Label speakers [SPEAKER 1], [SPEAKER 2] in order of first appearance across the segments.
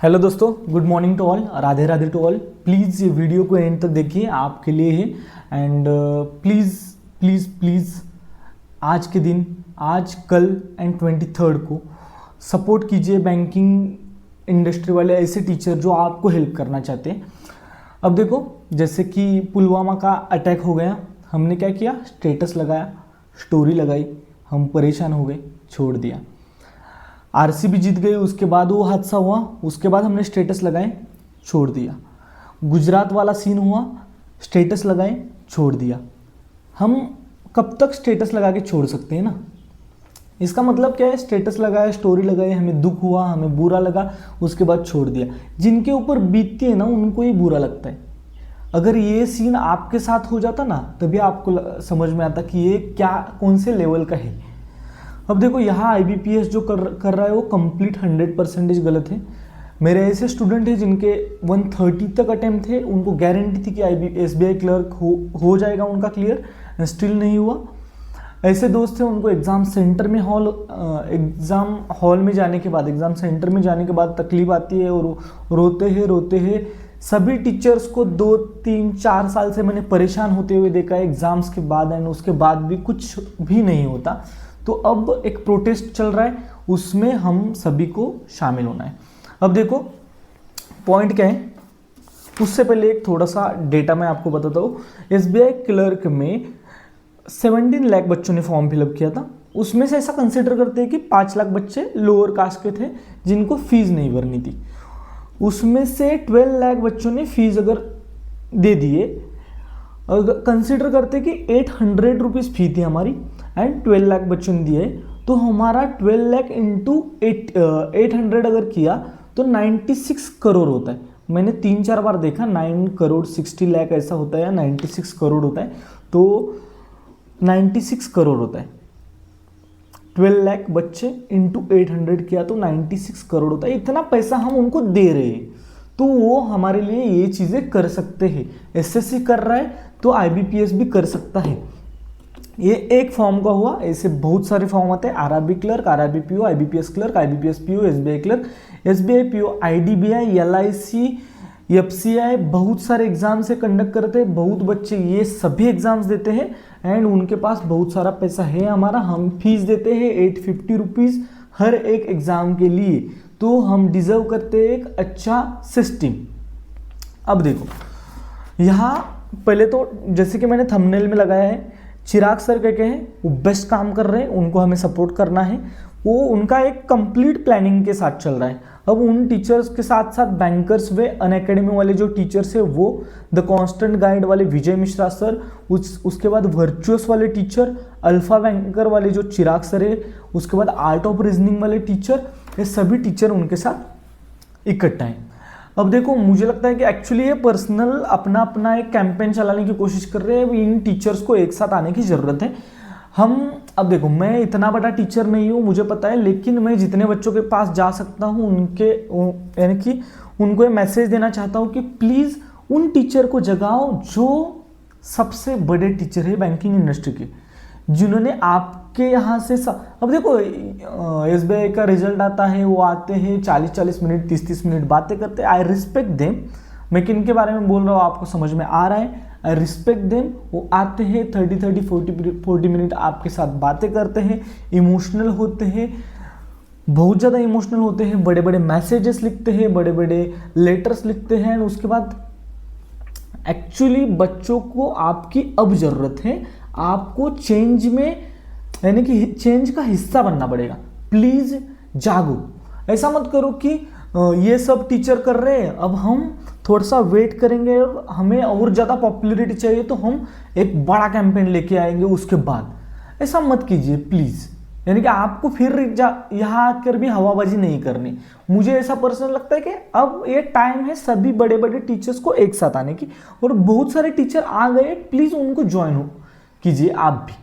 [SPEAKER 1] Hello दोस्तों, good morning to all, Radhe Radhe to all. Please ये video को एंड तक देखिए, आपके लिए है। एंड प्लीज़ प्लीज़ प्लीज़ आज के दिन, आज कल एंड 23 को सपोर्ट कीजिए बैंकिंग इंडस्ट्री वाले ऐसे टीचर जो आपको हेल्प करना चाहते हैं। अब देखो, जैसे कि पुलवामा का अटैक हो गया, हमने क्या किया, स्टेटस लगाया, स्टोरी लगाई, हम परेशान हो गए, छोड़ दिया। आरसीबी जीत गई, उसके बाद वो हादसा हुआ, उसके बाद हमने स्टेटस लगाए, छोड़ दिया। गुजरात वाला सीन हुआ, स्टेटस लगाए, छोड़ दिया। हम कब तक स्टेटस लगा के छोड़ सकते हैं ना। इसका मतलब क्या है, स्टेटस लगाया, स्टोरी लगाई, हमें दुख हुआ, हमें बुरा लगा, उसके बाद छोड़ दिया। जिनके ऊपर बीतती है ना, उनको ही बुरा लगता है। अगर ये सीन आपके साथ हो जाता ना, तभी आपको समझ में आता कि ये क्या, कौन से लेवल का है। अब देखो, यहाँ IBPS जो कर रहा है वो कंप्लीट 100% गलत है। मेरे ऐसे स्टूडेंट हैं जिनके 130 तक अटेम्प्ट थे, उनको गारंटी थी कि SBI क्लर्क हो जाएगा उनका क्लियर, स्टिल नहीं हुआ। ऐसे दोस्त थे, उनको एग्ज़ाम सेंटर में एग्ज़ाम हॉल में जाने के बाद, एग्ज़ाम सेंटर में जाने के बाद तकलीफ आती है और रोते हैं। सभी टीचर्स को 2, 3, 4 साल से मैंने परेशान होते हुए देखा है एग्ज़ाम्स के बाद, एंड उसके बाद भी कुछ भी नहीं होता। तो अब एक प्रोटेस्ट चल रहा है, उसमें हम सभी को शामिल होना है। अब देखो पॉइंट क्या है, उससे पहले एक थोड़ा सा डेटा मैं आपको बताता हूँ। SBI क्लर्क में 17 लाख बच्चों ने फॉर्म फिलअप किया था। उसमें से ऐसा कंसिडर करते हैं कि 5 लाख बच्चे लोअर कास्ट के थे जिनको फीस नहीं भरनी थी। उसमें से 12 लाख बच्चों ने फीस अगर दे दिए, कंसिडर करते कि 800 रुपीज़ फी थी हमारी एंड 12 लाख बच्चों ने दिए, तो हमारा 12 लाख इंटू 800 अगर किया तो 96 करोड़ होता है। मैंने 3-4 बार देखा, 9 करोड़ 60 लाख ऐसा होता है या 96 करोड़ होता है, तो 96 करोड़ होता है। 12 लाख बच्चे इंटू 800 किया तो 96 करोड़ होता है। इतना पैसा हम उनको दे रहे हैं, तो वो हमारे लिए ये चीज़ें कर सकते हैं। SSC कर रहा है तो IBPS भी कर सकता है। ये एक फॉर्म का हुआ, ऐसे बहुत सारे फॉर्म आते हैं, RRB clerk, RRB PO, IBPS clerk, IBPS PO, SBI clerk, SBI PO, IDBI, LIC, FCI, बहुत सारे एग्जाम से कंडक्ट करते हैं। बहुत बच्चे ये सभी एग्जाम्स देते हैं एंड उनके पास बहुत सारा पैसा है हमारा, हम फीस देते हैं 850 रुपीज़ हर एक एग्जाम के लिए, तो हम डिजर्व करते हैं एक अच्छा सिस्टम। अब देखो, यहाँ पहले तो जैसे कि मैंने थंबनेल में लगाया है, चिराग सर कहते हैं वो बेस्ट काम कर रहे हैं, उनको हमें सपोर्ट करना है। वो उनका एक कंप्लीट प्लानिंग के साथ चल रहा है। अब उन टीचर्स के साथ साथ बैंकर्स वे अनअकैडमी वाले जो टीचर्स है, वो द कांस्टेंट गाइड वाले विजय मिश्रा सर, उसके बाद वर्चुअस वाले टीचर, अल्फा बैंकर वाले जो चिराग सर है, उसके बाद आर्ट ऑफ रीजनिंग वाले टीचर, ये सभी टीचर उनके साथ इकट्ठा हैं। अब देखो, मुझे लगता है कि एक्चुअली ये पर्सनल अपना अपना एक कैंपेन चलाने की कोशिश कर रहे हैं। इन टीचर्स को एक साथ आने की ज़रूरत है। अब देखो, मैं इतना बड़ा टीचर नहीं हूँ, मुझे पता है, लेकिन मैं जितने बच्चों के पास जा सकता हूँ यानी कि उनको ये मैसेज देना चाहता हूँ कि प्लीज़ उन टीचर को जगाओ जो सबसे बड़े टीचर है बैंकिंग इंडस्ट्री के, जिन्होंने आपके यहाँ से अब देखो, SBI का रिजल्ट आता है, वो आते हैं 40-40 मिनट, 30-30 मिनट बातें करते हैं। आई रिस्पेक्ट देम, मैं किन के बारे में बोल रहा हूँ आपको समझ में आ रहा है। आई रिस्पेक्ट देम, वो आते हैं 30-40 मिनट आपके साथ बातें करते हैं, इमोशनल होते हैं, बहुत ज़्यादा इमोशनल होते हैं, बड़े बड़े मैसेजेस लिखते हैं, बड़े बड़े लेटर्स लिखते हैं। उसके बाद एक्चुअली बच्चों को आपकी अब ज़रूरत है, आपको चेंज में, यानी कि चेंज का हिस्सा बनना पड़ेगा। प्लीज़ जागो, ऐसा मत करो कि ये सब टीचर कर रहे हैं, अब हम थोड़ा सा वेट करेंगे, हमें और ज़्यादा पॉपुलैरिटी चाहिए तो हम एक बड़ा कैंपेन लेके आएंगे उसके बाद। ऐसा मत कीजिए प्लीज़, यानी कि आपको फिर यहाँ आकर भी हवाबाजी नहीं करनी। मुझे ऐसा पर्सनल लगता है कि अब ये टाइम है सभी बड़े बड़े टीचर्स को एक साथ आने की, और बहुत सारे टीचर आ गए, प्लीज़ उनको ज्वाइन कीजिए आप भी।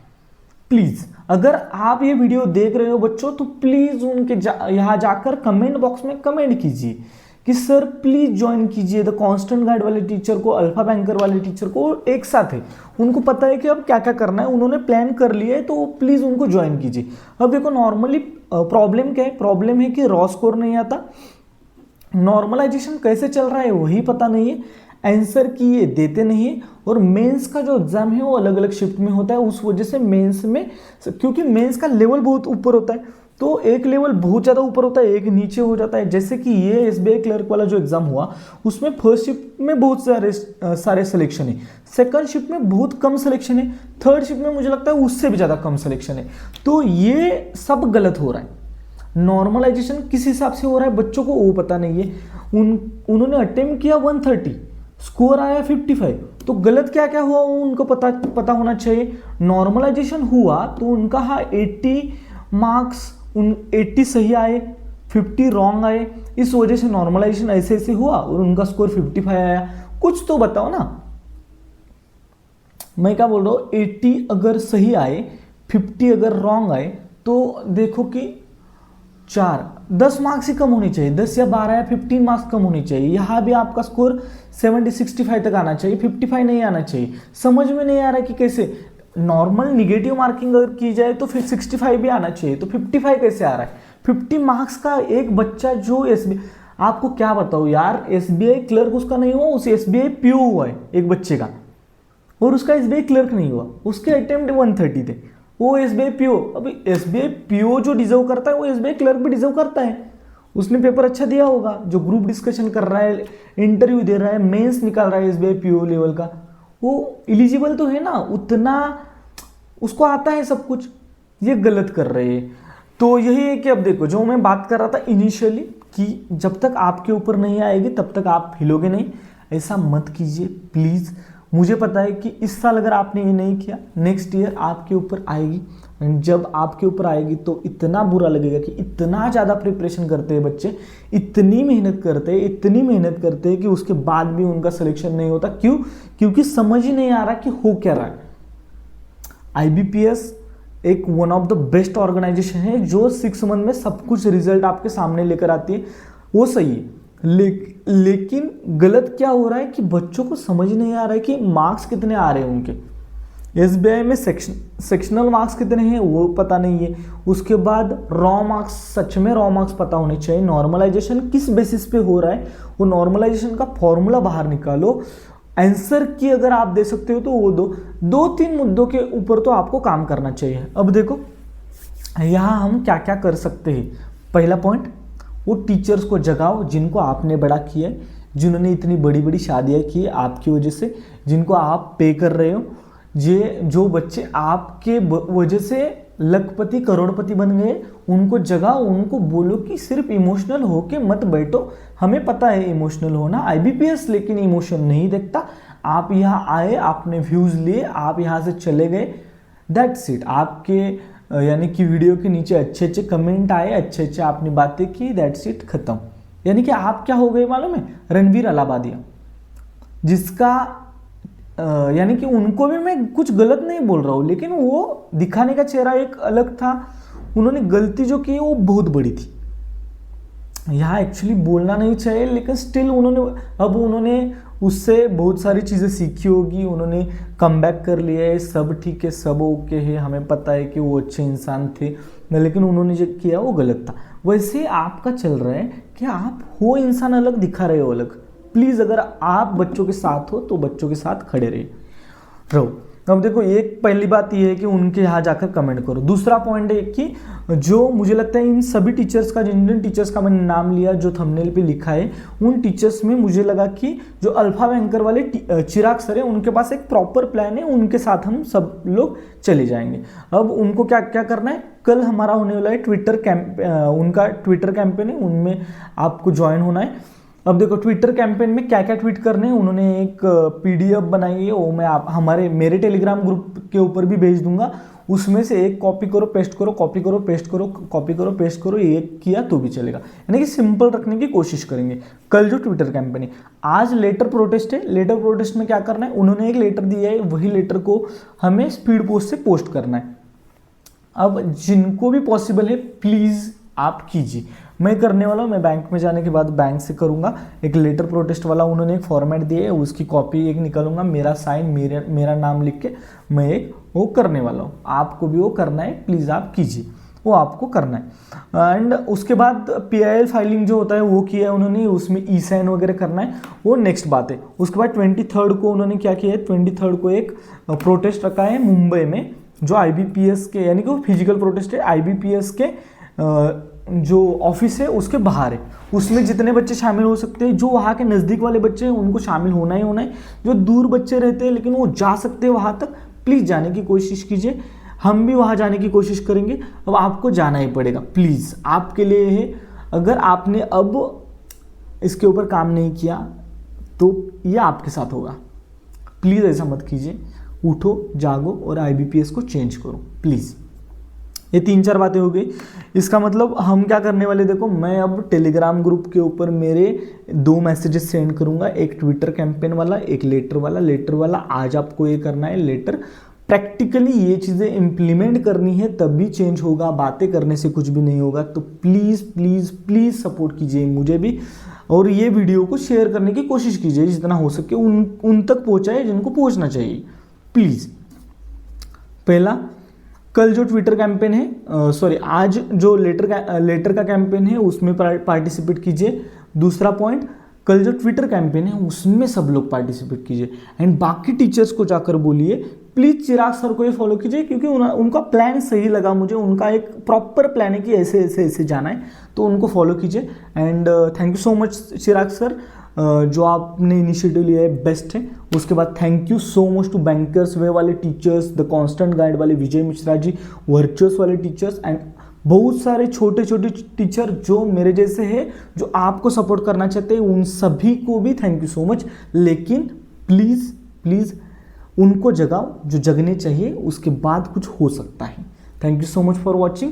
[SPEAKER 1] प्लीज़, अगर आप ये वीडियो देख रहे हो बच्चों, तो प्लीज़ उनके यहाँ जाकर कमेंट बॉक्स में कमेंट कीजिए कि सर प्लीज़ ज्वाइन कीजिए द कांस्टेंट गाइड वाले टीचर को, अल्फा बैंकर वाले टीचर को, एक साथ है, उनको पता है कि अब क्या क्या करना है, उन्होंने प्लान कर लिया है, तो प्लीज़ उनको ज्वाइन कीजिए। अब देखो, नॉर्मली प्रॉब्लम क्या है, प्रॉब्लम है कि रॉ स्कोर नहीं आता, नॉर्मलाइजेशन कैसे चल रहा है वही पता नहीं है, आंसर की ये देते नहीं है, और मेंस का जो एग्जाम है वो अलग अलग शिफ्ट में होता है। उस वजह से मेंस में, क्योंकि मेंस का लेवल बहुत ऊपर होता है, तो एक लेवल बहुत ज़्यादा ऊपर होता है, एक नीचे हो जाता है। जैसे कि ये एसबीआई क्लर्क वाला जो एग्जाम हुआ, उसमें फर्स्ट शिफ्ट में बहुत सारे सिलेक्शन है, सेकंड शिफ्ट में बहुत कम सिलेक्शन है, थर्ड शिफ्ट में मुझे लगता है उससे भी ज़्यादा कम सिलेक्शन है। तो ये सब गलत हो रहा है। नॉर्मलाइजेशन किस हिसाब से हो रहा है बच्चों को वो पता नहीं है। उन्होंने अटेम्प्ट किया 130, स्कोर आया 55, तो गलत क्या क्या हुआ उनको पता होना चाहिए। नॉर्मलाइजेशन हुआ तो उनका 80 मार्क्स 80 सही आए, 50 रॉन्ग आए, इस वजह से नॉर्मलाइजेशन ऐसे ऐसे हुआ और उनका स्कोर 55 आया। कुछ तो बताओ ना। मैं क्या बोल रहा हूँ, 80 अगर सही आए, 50 अगर रॉन्ग आए, तो देखो कि 10 मार्क्स ही कम होनी चाहिए, 10 या 12 या 15 मार्क्स कम होनी चाहिए। यहाँ भी आपका स्कोर 70-65 तक आना चाहिए, 55 नहीं आना चाहिए। समझ में नहीं आ रहा कि कैसे नॉर्मल निगेटिव मार्किंग अगर की जाए तो फिर 65 भी आना चाहिए, तो 55 कैसे आ रहा है। 50 मार्क्स का एक बच्चा जो आपको क्या बताओ यार, एसबीआई क्लर्क उसका नहीं हुआ, उस एसबीआई पीओ हुआ है एक बच्चे का, और उसका एसबीआई क्लर्क नहीं हुआ, उसके अटेम्प्ट 130 थे, वो एसबीआई पीओ। अभी एसबीआई पीओ जो डिजर्व करता है वो एसबीआई क्लर्क भी डिजर्व करता है। उसने पेपर अच्छा दिया होगा, जो ग्रुप डिस्कशन कर रहा है, इंटरव्यू दे रहा है, मेंस निकाल रहा है एसबीआई पीओ लेवल का, वो एलिजिबल तो है ना, उतना उसको आता है सब कुछ। ये गलत कर रहे हैं। तो यही है कि अब देखो, जो मैं बात कर रहा था इनिशियली कि जब तक आपके ऊपर नहीं आएगी तब तक आप हिलोगे नहीं, ऐसा मत कीजिए प्लीज़। मुझे पता है कि इस साल अगर आपने ये नहीं किया, नेक्स्ट ईयर आपके ऊपर आएगी, एंड जब आपके ऊपर आएगी तो इतना बुरा लगेगा कि इतना ज़्यादा प्रिपरेशन करते हैं बच्चे, इतनी मेहनत करते हैं कि उसके बाद भी उनका सिलेक्शन नहीं होता। क्यों? क्योंकि समझ ही नहीं आ रहा कि हो क्या रहा है। आईबीपीएस एक one of the best organization है जो 6 मंथ में सब कुछ रिजल्ट आपके सामने लेकर आती है, वो सही है। लेकिन गलत क्या हो रहा है कि बच्चों को समझ नहीं आ रहा है कि मार्क्स कितने आ रहे हैं उनके। एसबीआई में सेक्शनल मार्क्स कितने हैं वो पता नहीं है। उसके बाद रॉ मार्क्स, सच में रॉ मार्क्स पता होने चाहिए। नॉर्मलाइजेशन किस बेसिस पे हो रहा है, वो नॉर्मलाइजेशन का फॉर्मूला बाहर निकालो। आंसर की अगर आप दे सकते हो तो वो 2-3 मुद्दों के ऊपर तो आपको काम करना चाहिए। अब देखो यहाँ हम क्या क्या कर सकते हैं। पहला पॉइंट, वो टीचर्स को जगाओ जिनको आपने बड़ा किया है, जिन्होंने इतनी बड़ी बड़ी शादियाँ की आपकी वजह से, जिनको आप पे कर रहे हो। जो बच्चे आपके वजह से लखपति करोड़पति बन गए, उनको जगाओ, उनको बोलो कि सिर्फ इमोशनल होके मत बैठो। हमें पता है इमोशनल होना, आईबीपीएस लेकिन इमोशन नहीं देखता। आप यहाँ आए, आपने व्यूज़ लिए, आप यहाँ से चले गए, दैट्स इट। आपके यानी कि वीडियो के नीचे अच्छे अच्छे कमेंट आए, अच्छे अच्छे आपने बातें की, दैट्स इट, खत्म। यानी कि आप क्या हो गए मालूम है, रणवीर अलाहाबादिया, जिसका यानी कि उनको भी मैं कुछ गलत नहीं बोल रहा हूँ, लेकिन वो दिखाने का चेहरा एक अलग था। उन्होंने गलती जो की वो बहुत बड़ी थी। यहाँ एक्चुअली बोलना नहीं चाहिए, लेकिन स्टिल उन्होंने उससे बहुत सारी चीज़ें सीखी होगी। उन्होंने कमबैक कर लिया है, सब ठीक है, सब ओके है, हमें पता है कि वो अच्छे इंसान थे, लेकिन उन्होंने जो किया वो गलत था। वैसे आपका चल रहा है कि आप हो इंसान अलग, दिखा रहे हो अलग। प्लीज़ अगर आप बच्चों के साथ हो तो बच्चों के साथ खड़े रहो। अब देखो, एक पहली बात ये है कि उनके यहाँ जाकर कमेंट करो। दूसरा पॉइंट है कि जो मुझे लगता है इन सभी टीचर्स का, जिन टीचर्स का मैंने नाम लिया, जो थंबनेल पे लिखा है, उन टीचर्स में मुझे लगा कि जो अल्फा बैंकर वाले चिराग सर है, उनके पास एक प्रॉपर प्लान है, उनके साथ हम सब लोग चले जाएंगे। अब उनको क्या क्या करना है, कल हमारा होने वाला है ट्विटर कैंप, उनका ट्विटर कैंपेन है, उनमें आपको ज्वाइन होना है। अब देखो ट्विटर कैंपेन में क्या क्या ट्वीट करने हैं, उन्होंने एक पीडीएफ बनाई है, वो मैं मेरे टेलीग्राम ग्रुप के ऊपर भी भेज दूंगा। उसमें से एक कॉपी करो पेस्ट करो, कॉपी करो पेस्ट करो, कॉपी करो पेस्ट करो, एक किया तो भी चलेगा। यानी कि सिंपल रखने की कोशिश करेंगे। कल जो ट्विटर कैंपेन है, आज लेटर प्रोटेस्ट है। लेटर प्रोटेस्ट में क्या करना है, उन्होंने एक लेटर दिया है, वही लेटर को हमें स्पीड पोस्ट से पोस्ट करना है। अब जिनको भी पॉसिबल है प्लीज़ आप कीजिए। मैं करने वाला हूँ, मैं बैंक में जाने के बाद बैंक से करूँगा। एक लेटर प्रोटेस्ट वाला उन्होंने एक फॉर्मेट दिया है, उसकी कॉपी एक निकालूंगा, मेरा साइन, मेरा नाम लिख के मैं एक वो करने वाला हूँ। आपको भी वो करना है, प्लीज़ आप कीजिए। वो आपको करना है। एंड उसके बाद PIL फाइलिंग जो होता है वो किया है उन्होंने, उसमें ई-साइन वगैरह करना है, वो नेक्स्ट बात है। उसके बाद 23 को उन्होंने क्या किया है, 23 को एक प्रोटेस्ट रखा है मुंबई में, जो IBPS के, यानी कि वो फिजिकल प्रोटेस्ट है, IBPS के जो ऑफिस है उसके बाहर है। उसमें जितने बच्चे शामिल हो सकते हैं, जो वहाँ के नज़दीक वाले बच्चे हैं उनको शामिल होना ही होना है। जो दूर बच्चे रहते हैं लेकिन वो जा सकते हैं वहाँ तक, प्लीज़ जाने की कोशिश कीजिए। हम भी वहाँ जाने की कोशिश करेंगे, अब आपको जाना ही पड़ेगा। प्लीज़ आपके लिए है, अगर आपने अब इसके ऊपर काम नहीं किया तो ये आपके साथ होगा। प्लीज़ ऐसा मत कीजिए, उठो जागो और IBPS को चेंज करो प्लीज़। ये 3-4 बातें हो गई। इसका मतलब हम क्या करने वाले, देखो मैं अब टेलीग्राम ग्रुप के ऊपर मेरे 2 मैसेजेस सेंड करूंगा, एक ट्विटर कैंपेन वाला, एक लेटर वाला। लेटर वाला आज आपको ये करना है, लेटर प्रैक्टिकली ये चीज़ें इम्प्लीमेंट करनी है तभी चेंज होगा, बातें करने से कुछ भी नहीं होगा। तो प्लीज़ प्लीज़ प्लीज़ सपोर्ट कीजिए मुझे भी, और ये वीडियो को शेयर करने की कोशिश कीजिए जितना हो सके, उन तक पहुँचाए जिनको पहुँचना चाहिए प्लीज़। पहला, कल जो ट्विटर कैंपेन है, आज जो लेटर का कैंपेन है उसमें पार्टिसिपेट कीजिए। दूसरा पॉइंट, कल जो ट्विटर कैंपेन है उसमें सब लोग पार्टिसिपेट कीजिए। एंड बाकी टीचर्स को जाकर बोलिए प्लीज़ चिराग सर को ये फॉलो कीजिए, क्योंकि उनका प्लान सही लगा मुझे, उनका एक प्रॉपर प्लान है कि ऐसे ऐसे ऐसे जाना है, तो उनको फॉलो कीजिए। And thank you so much Chirag sir, जो आपने इनिशिएटिव लिया है बेस्ट है। उसके बाद thank you so much to bankers way वाले टीचर्स, द कांस्टेंट गाइड वाले विजय मिश्रा जी, वर्चुअस वाले टीचर्स, एंड बहुत सारे छोटे छोटे टीचर जो मेरे जैसे हैं, जो आपको सपोर्ट करना चाहते हैं, उन सभी को भी थैंक यू सो मच। लेकिन प्लीज़ प्लीज़ उनको जगाओ जो जगने चाहिए, उसके बाद कुछ हो सकता है। Thank you so much for watching.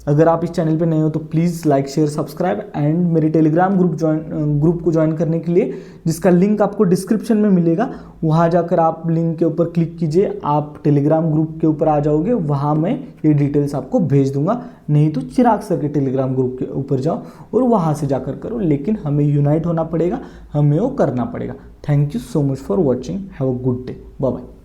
[SPEAKER 1] अगर आप इस चैनल पे नए हो तो please like share subscribe, and मेरे टेलीग्राम ग्रुप को ज्वाइन करने के लिए, जिसका लिंक आपको डिस्क्रिप्शन में मिलेगा, वहाँ जाकर आप लिंक के ऊपर क्लिक कीजिए, आप टेलीग्राम ग्रुप के ऊपर आ जाओगे। वहाँ मैं ये डिटेल्स आपको भेज दूंगा। नहीं तो चिराग सर के टेलीग्राम ग्रुप के ऊपर जाओ और वहाँ से जाकर करो, लेकिन हमें यूनाइट होना पड़ेगा, हमें वो करना पड़ेगा। Thank you so much for watching, have a good day, bye bye.